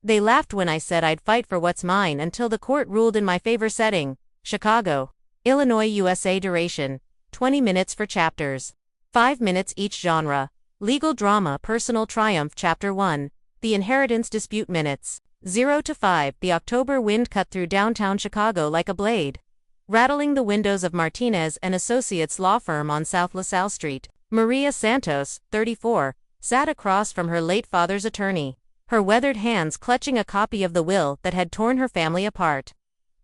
They laughed when I said I'd fight for what's mine until the court ruled in my favor. Setting: Chicago, Illinois, USA. Duration: 20 minutes for chapters. 5 minutes each. Genre: legal drama. Personal triumph. Chapter 1: The inheritance dispute. Minutes: 0 to 5. The October wind cut through downtown Chicago like a blade, rattling the windows of Martinez and Associates law firm on South LaSalle Street. Maria Santos, 34, sat across from her late father's attorney, her weathered hands clutching a copy of the will that had torn her family apart.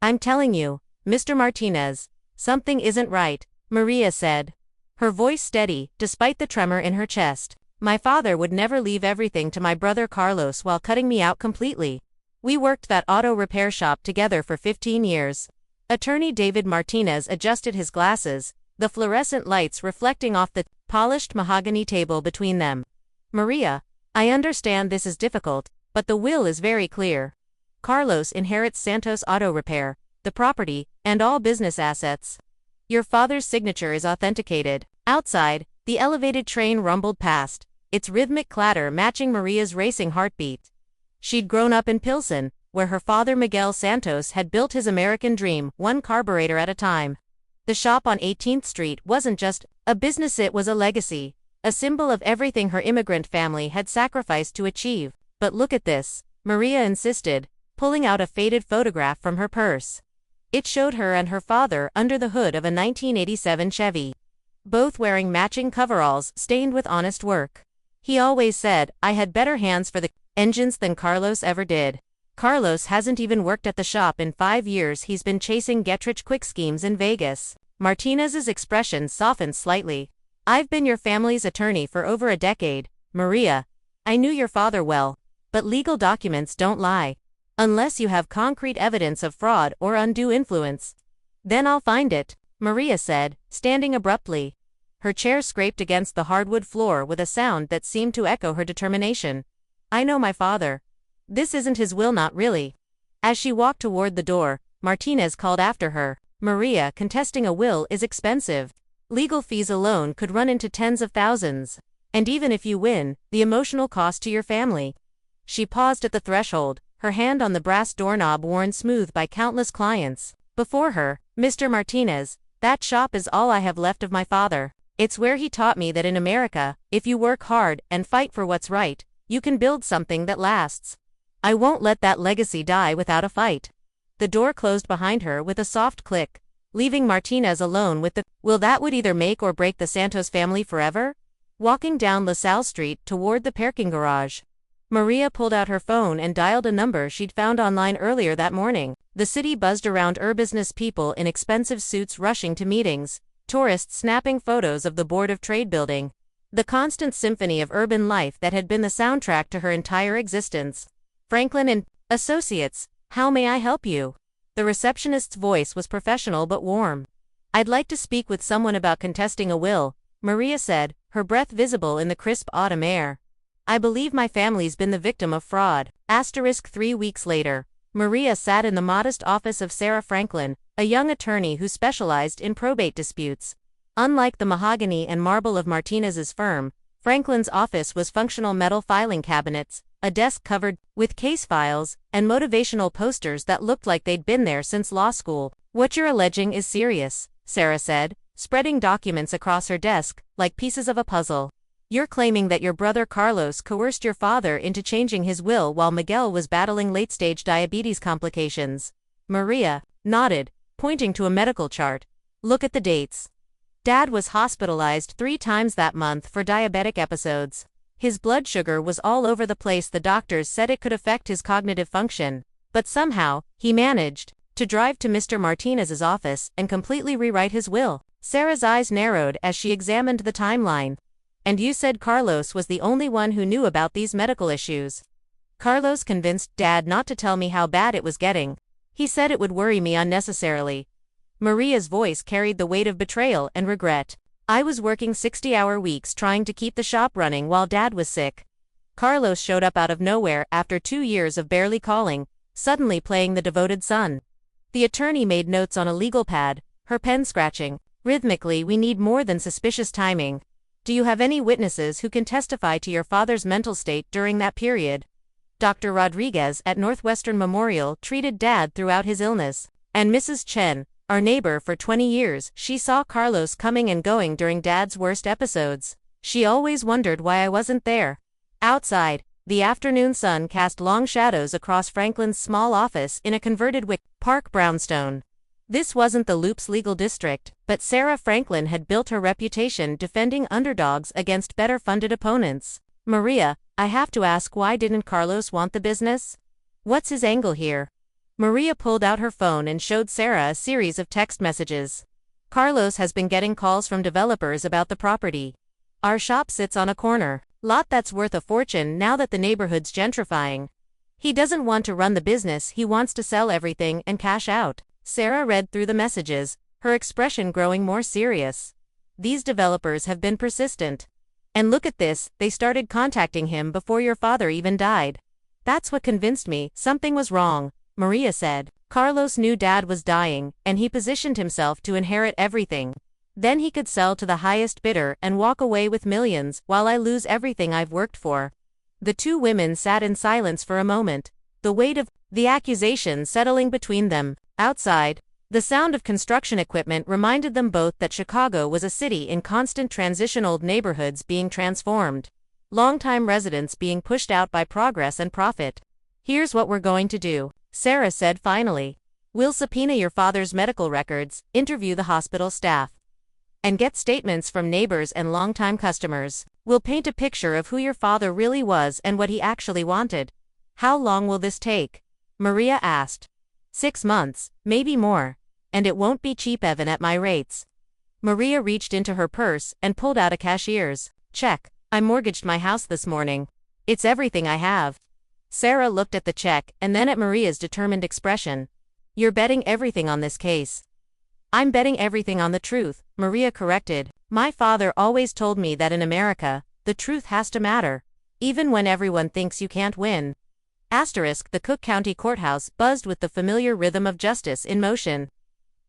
"I'm telling you, Mr. Martinez, something isn't right," Maria said, her voice steady despite the tremor in her chest. "My father would never leave everything to my brother Carlos while cutting me out completely. We worked that auto repair shop together for 15 years. Attorney David Martinez adjusted his glasses, the fluorescent lights reflecting off the polished mahogany table between them. "Maria, I understand this is difficult, but the will is very clear. Carlos inherits Santos Auto Repair, the property, and all business assets. Your father's signature is authenticated." Outside, the elevated train rumbled past, its rhythmic clatter matching Maria's racing heartbeat. She'd grown up in Pilsen, where her father Miguel Santos had built his American dream, one carburetor at a time. The shop on 18th Street wasn't just a business, it was a legacy, a symbol of everything her immigrant family had sacrificed to achieve. "But look at this," Maria insisted, pulling out a faded photograph from her purse. It showed her and her father under the hood of a 1987 Chevy, both wearing matching coveralls stained with honest work. "He always said I had better hands for the engines than Carlos ever did. Carlos hasn't even worked at the shop in 5 years. He's been chasing get-rich-quick schemes in Vegas." Martinez's expression softened slightly. "I've been your family's attorney for over a decade, Maria. I knew your father well. But legal documents don't lie. Unless you have concrete evidence of fraud or undue influence. Then I'll find it," Maria said, standing abruptly. Her chair scraped against the hardwood floor with a sound that seemed to echo her determination. "I know my father. This isn't his will, not really." As she walked toward the door, Martinez called after her, "Maria, contesting a will is expensive. Legal fees alone could run into tens of thousands. And even if you win, the emotional cost to your family." She paused at the threshold, her hand on the brass doorknob worn smooth by countless clients. Before her, "Mr. Martinez, that shop is all I have left of my father. It's where he taught me that in America, if you work hard and fight for what's right, you can build something that lasts. I won't let that legacy die without a fight." The door closed behind her with a soft click, leaving Martinez alone with the will that would either make or break the Santos family forever. Walking down LaSalle Street toward the parking garage, Maria pulled out her phone and dialed a number she'd found online earlier that morning. The city buzzed around business people in expensive suits rushing to meetings, tourists snapping photos of the Board of Trade building, the constant symphony of urban life that had been the soundtrack to her entire existence. "Franklin and Associates, how may I help you?" The receptionist's voice was professional but warm. "I'd like to speak with someone about contesting a will," Maria said, her breath visible in the crisp autumn air. "I believe my family's been the victim of fraud." 3 weeks later, Maria sat in the modest office of Sarah Franklin, a young attorney who specialized in probate disputes. Unlike the mahogany and marble of Martinez's firm, Franklin's office was functional metal filing cabinets, a desk covered with case files, and motivational posters that looked like they'd been there since law school. "What you're alleging is serious," Sarah said, spreading documents across her desk like pieces of a puzzle. "You're claiming that your brother Carlos coerced your father into changing his will while Miguel was battling late-stage diabetes complications." Maria nodded, pointing to a medical chart. "Look at the dates. Dad was hospitalized 3 times that month for diabetic episodes. His blood sugar was all over the place. The doctors said it could affect his cognitive function. But somehow, he managed to drive to Mr. Martinez's office and completely rewrite his will." Sarah's eyes narrowed as she examined the timeline. "And you said Carlos was the only one who knew about these medical issues?" "Carlos convinced Dad not to tell me how bad it was getting. He said it would worry me unnecessarily." Maria's voice carried the weight of betrayal and regret. "I was working 60-hour weeks trying to keep the shop running while Dad was sick. Carlos showed up out of nowhere after 2 years of barely calling, suddenly playing the devoted son." The attorney made notes on a legal pad, her pen scratching rhythmically. "We need more than suspicious timing. Do you have any witnesses who can testify to your father's mental state during that period?" Dr. Rodriguez at Northwestern Memorial treated Dad throughout his illness. And Mrs. Chen, our neighbor for 20 years, she saw Carlos coming and going during Dad's worst episodes. She always wondered why I wasn't there. Outside, the afternoon sun cast long shadows across Franklin's small office in a converted Wick Park brownstone. This wasn't the Loop's legal district, but Sarah Franklin had built her reputation defending underdogs against better-funded opponents. Maria, I have to ask, why didn't Carlos want the business? What's his angle here? Maria pulled out her phone and showed Sarah a series of text messages. Carlos has been getting calls from developers about the property. Our shop sits on a corner lot that's worth a fortune now that the neighborhood's gentrifying. He doesn't want to run the business, he wants to sell everything and cash out. Sarah read through the messages, her expression growing more serious. These developers have been persistent. And look at this, they started contacting him before your father even died. That's what convinced me something was wrong, Maria said. Carlos knew Dad was dying, and he positioned himself to inherit everything. Then he could sell to the highest bidder and walk away with millions, while I lose everything I've worked for. The two women sat in silence for a moment, the weight of the accusation settling between them. Outside, the sound of construction equipment reminded them both that Chicago was a city in constant transition, old neighborhoods being transformed, longtime residents being pushed out by progress and profit. Here's what we're going to do, Sarah said finally. We'll subpoena your father's medical records, interview the hospital staff, and get statements from neighbors and longtime customers. We'll paint a picture of who your father really was and what he actually wanted. How long will this take? Maria asked. 6 months, maybe more. And it won't be cheap, Evan, at my rates. Maria reached into her purse and pulled out a cashier's check. I mortgaged my house this morning. It's everything I have. Sarah looked at the check and then at Maria's determined expression. You're betting everything on this case. I'm betting everything on the truth, Maria corrected. My father always told me that in America, the truth has to matter, even when everyone thinks you can't win. Asterisk, the Cook County Courthouse buzzed with the familiar rhythm of justice in motion.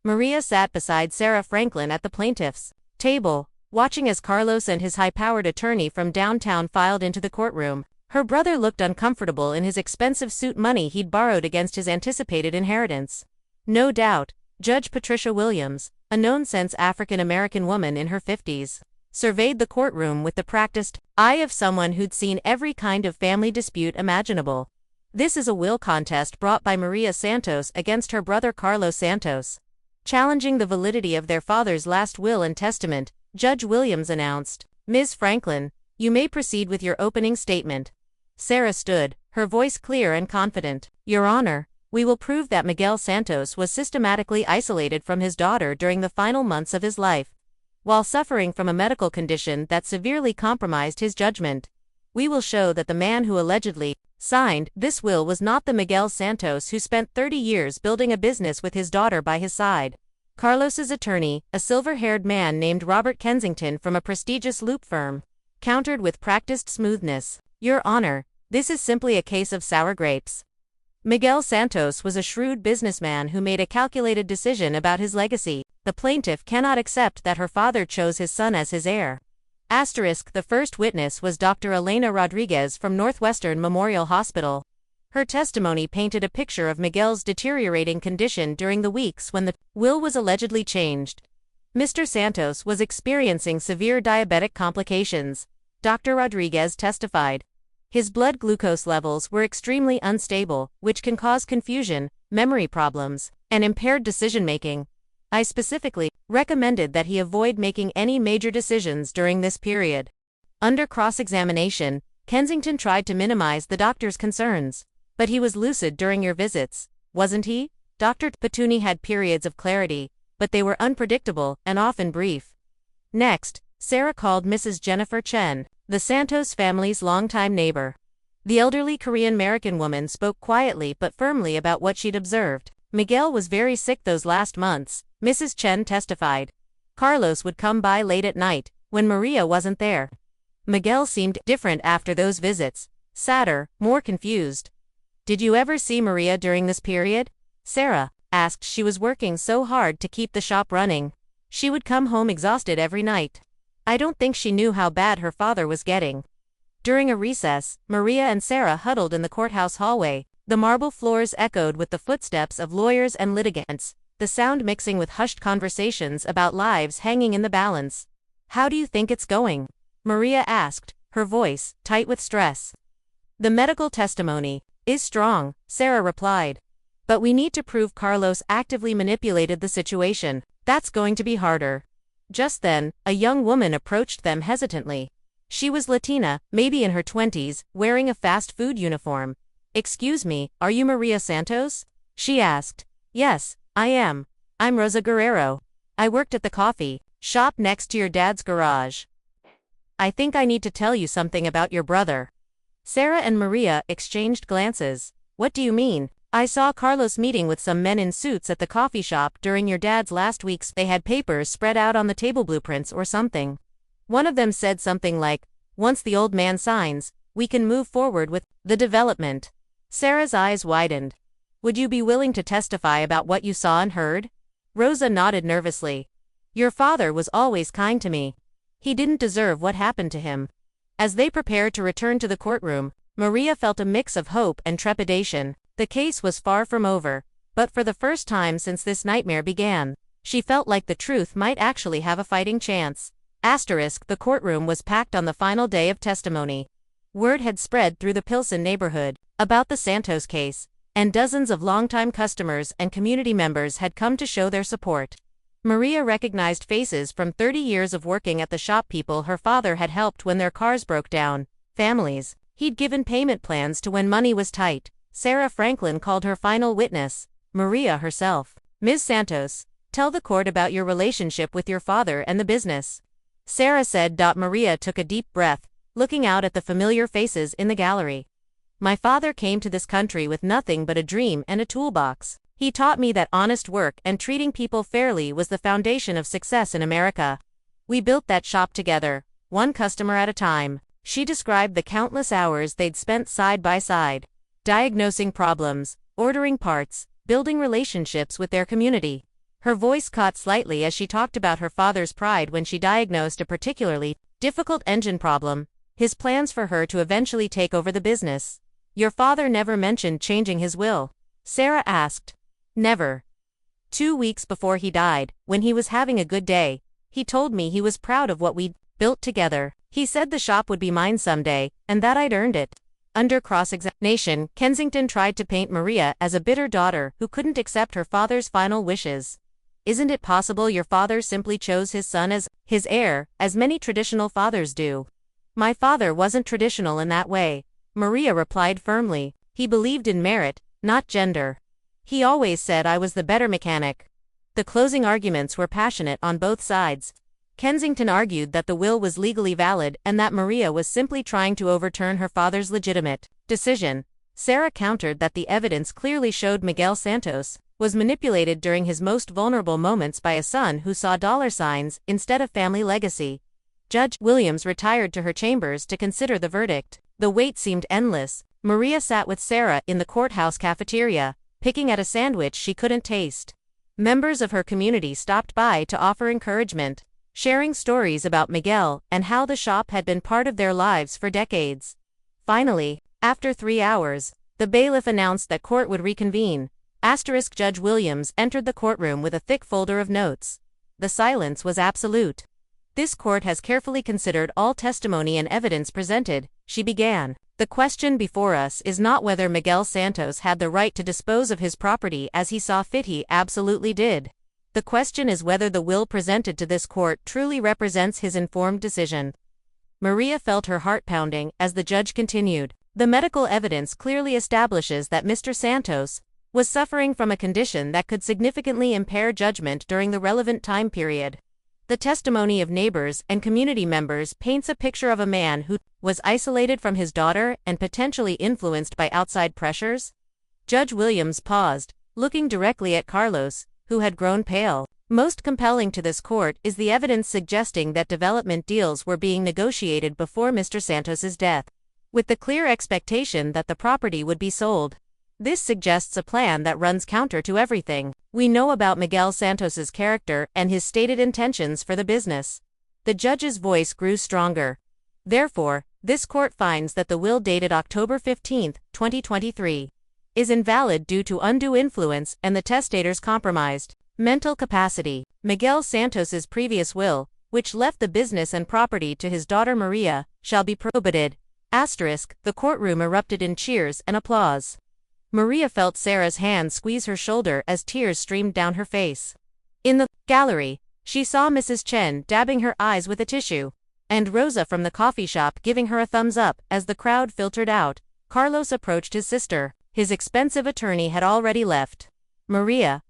Maria sat beside Sarah Franklin at the plaintiff's table, watching as Carlos and his high-powered attorney from downtown filed into the courtroom. Her brother looked uncomfortable in his expensive suit, money he'd borrowed against his anticipated inheritance. No doubt, Judge Patricia Williams, a known-sense African-American woman in her 50s, surveyed the courtroom with the practiced eye of someone who'd seen every kind of family dispute imaginable. This is a will contest brought by Maria Santos against her brother Carlos Santos. Challenging the validity of their father's last will and testament, Judge Williams announced, Ms. Franklin, you may proceed with your opening statement. Sarah stood, her voice clear and confident. Your Honor, we will prove that Miguel Santos was systematically isolated from his daughter during the final months of his life, while suffering from a medical condition that severely compromised his judgment. We will show that the man who allegedly signed this will was not the Miguel Santos who spent 30 years building a business with his daughter by his side. Carlos's attorney, a silver-haired man named Robert Kensington from a prestigious Loop firm, countered with practiced smoothness. Your Honor, this is simply a case of sour grapes. Miguel Santos was a shrewd businessman who made a calculated decision about his legacy. The plaintiff cannot accept that her father chose his son as his heir. Asterisk, the first witness was Dr. Elena Rodriguez from Northwestern Memorial Hospital. Her testimony painted a picture of Miguel's deteriorating condition during the weeks when the will was allegedly changed. Mr. Santos was experiencing severe diabetic complications, Dr. Rodriguez testified. His blood glucose levels were extremely unstable, which can cause confusion, memory problems, and impaired decision-making. I specifically recommended that he avoid making any major decisions during this period. Under cross-examination, Kensington tried to minimize the doctor's concerns. But he was lucid during your visits, wasn't he? Dr. Patuni had periods of clarity, but they were unpredictable and often brief. Next, Sarah called Mrs. Jennifer Chen, the Santos family's longtime neighbor. The elderly Korean-American woman spoke quietly but firmly about what she'd observed. Miguel was very sick those last months, Mrs. Chen testified. Carlos would come by late at night, when Maria wasn't there. Miguel seemed different after those visits, sadder, more confused. Did you ever see Maria during this period? Sarah asked. She was working so hard to keep the shop running. She would come home exhausted every night. I don't think she knew how bad her father was getting. During a recess, Maria and Sarah huddled in the courthouse hallway. The marble floors echoed with the footsteps of lawyers and litigants, the sound mixing with hushed conversations about lives hanging in the balance. "How do you think it's going?" Maria asked, her voice tight with stress. "The medical testimony is strong," Sarah replied. "But we need to prove Carlos actively manipulated the situation. That's going to be harder." Just then, a young woman approached them hesitantly. She was Latina, maybe in her 20s, wearing a fast food uniform. "Excuse me, are you Maria Santos?" she asked. "Yes, I am. I'm Rosa Guerrero. I worked at the coffee shop next to your dad's garage. I think I need to tell you something about your brother." Sarah and Maria exchanged glances. "What do you mean?" "I saw Carlos meeting with some men in suits at the coffee shop during your dad's last week's. They had papers spread out on the table, blueprints or something. One of them said something like, 'Once the old man signs, we can move forward with the development.'" Sarah's eyes widened. "Would you be willing to testify about what you saw and heard?" Rosa nodded nervously. "Your father was always kind to me. He didn't deserve what happened to him." As they prepared to return to the courtroom, Maria felt a mix of hope and trepidation. The case was far from over, but for the first time since this nightmare began, she felt like the truth might actually have a fighting chance. The courtroom was packed on the final day of testimony. Word had spread through the Pilsen neighborhood about the Santos case, and dozens of longtime customers and community members had come to show their support. Maria recognized faces from 30 years of working at the shop, people her father had helped when their cars broke down, families he'd given payment plans to when money was tight. Sarah Franklin called her final witness, Maria herself. "Ms. Santos, tell the court about your relationship with your father and the business," Sarah said. Maria took a deep breath, looking out at the familiar faces in the gallery. "My father came to this country with nothing but a dream and a toolbox. He taught me that honest work and treating people fairly was the foundation of success in America. We built that shop together, one customer at a time." She described the countless hours they'd spent side by side, diagnosing problems, ordering parts, building relationships with their community. Her voice caught slightly as she talked about her father's pride when she diagnosed a particularly difficult engine problem, his plans for her to eventually take over the business. "Your father never mentioned changing his will?" Sarah asked. "Never. 2 weeks before he died, when he was having a good day, he told me he was proud of what we'd built together. He said the shop would be mine someday, and that I'd earned it." Under cross-examination, Kensington tried to paint Maria as a bitter daughter who couldn't accept her father's final wishes. "Isn't it possible your father simply chose his son as his heir, as many traditional fathers do?" "My father wasn't traditional in that way," Maria replied firmly. "He believed in merit, not gender. He always said I was the better mechanic." The closing arguments were passionate on both sides. Kensington argued that the will was legally valid and that Maria was simply trying to overturn her father's legitimate decision. Sarah countered that the evidence clearly showed Miguel Santos was manipulated during his most vulnerable moments by a son who saw dollar signs instead of family legacy. Judge Williams retired to her chambers to consider the verdict. The wait seemed endless. Maria sat with Sarah in the courthouse cafeteria, picking at a sandwich she couldn't taste. Members of her community stopped by to offer encouragement, sharing stories about Miguel and how the shop had been part of their lives for decades. Finally, after 3 hours, the bailiff announced that court would reconvene. Judge Williams entered the courtroom with a thick folder of notes. The silence was absolute. "This court has carefully considered all testimony and evidence presented," she began. "The question before us is not whether Miguel Santos had the right to dispose of his property as he saw fit. He absolutely did. The question is whether the will presented to this court truly represents his informed decision." Maria felt her heart pounding as the judge continued. "The medical evidence clearly establishes that Mr. Santos was suffering from a condition that could significantly impair judgment during the relevant time period. The testimony of neighbors and community members paints a picture of a man who was isolated from his daughter and potentially influenced by outside pressures." Judge Williams paused, looking directly at Carlos, who had grown pale. "Most compelling to this court is the evidence suggesting that development deals were being negotiated before Mr. Santos's death, with the clear expectation that the property would be sold. This suggests a plan that runs counter to everything we know about Miguel Santos's character and his stated intentions for the business." The judge's voice grew stronger. "Therefore, This court finds that the will dated October 15, 2023, is invalid due to undue influence and the testator's compromised mental capacity. Miguel Santos's previous will, which left the business and property to his daughter Maria, shall be prohibited. The courtroom erupted in cheers and applause. Maria felt Sarah's hand squeeze her shoulder as tears streamed down her face. In the gallery, she saw Mrs. Chen dabbing her eyes with a tissue, and Rosa from the coffee shop giving her a thumbs up. As the crowd filtered out, Carlos approached his sister. His expensive attorney had already left. Maria,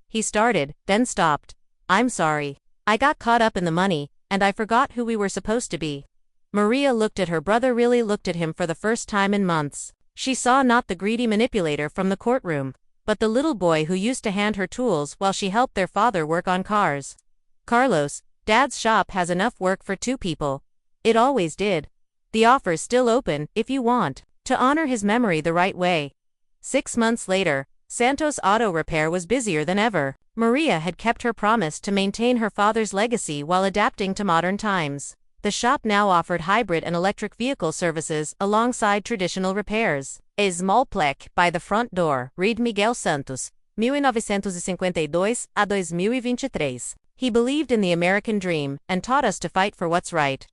he started, then stopped. I'm sorry. I got caught up in the money, and I forgot who we were supposed to be. Maria looked at her brother, really looked at him for the first time in months. She saw not the greedy manipulator from the courtroom, but the little boy who used to hand her tools while she helped their father work on cars. Carlos, Dad's shop has enough work for 2 people. It always did. The offer's still open, if you want to honor his memory the right way. 6 months later, Santos Auto Repair was busier than ever. Maria had kept her promise to maintain her father's legacy while adapting to modern times. The shop now offered hybrid and electric vehicle services alongside traditional repairs. A small plaque by the front door read Miguel Santos, 1952 a 2023. He believed in the American dream and taught us to fight for what's right.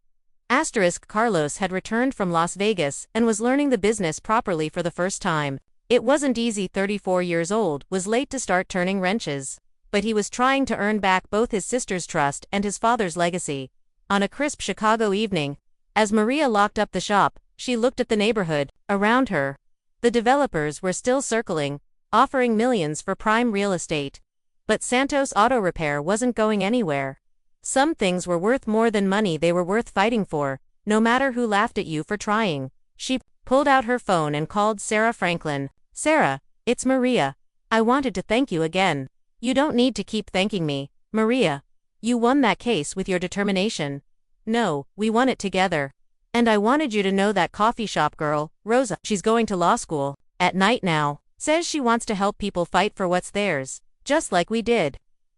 Carlos had returned from Las Vegas and was learning the business properly for the first time. It wasn't easy. 34 years old, was late to start turning wrenches. But he was trying to earn back both his sister's trust and his father's legacy. On a crisp Chicago evening, as Maria locked up the shop, she looked at the neighborhood around her. The developers were still circling, offering millions for prime real estate. But Santos Auto Repair wasn't going anywhere. Some things were worth more than money. They were worth fighting for, no matter who laughed at you for trying. She pulled out her phone and called Sarah Franklin. Sarah, it's Maria. I wanted to thank you again. You don't need to keep thanking me, Maria. You won that case with your determination. No, we won it together. And I wanted you to know that coffee shop girl, Rosa, she's going to law school at night now. Says she wants to help people fight for what's theirs, just like we did.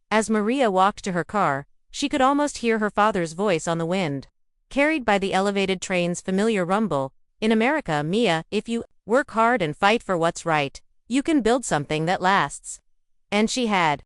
As Maria walked to her car, she could almost hear her father's voice on the wind. Carried by the elevated train's familiar rumble, in America, Mia, if you work hard and fight for what's right, you can build something that lasts. And she had.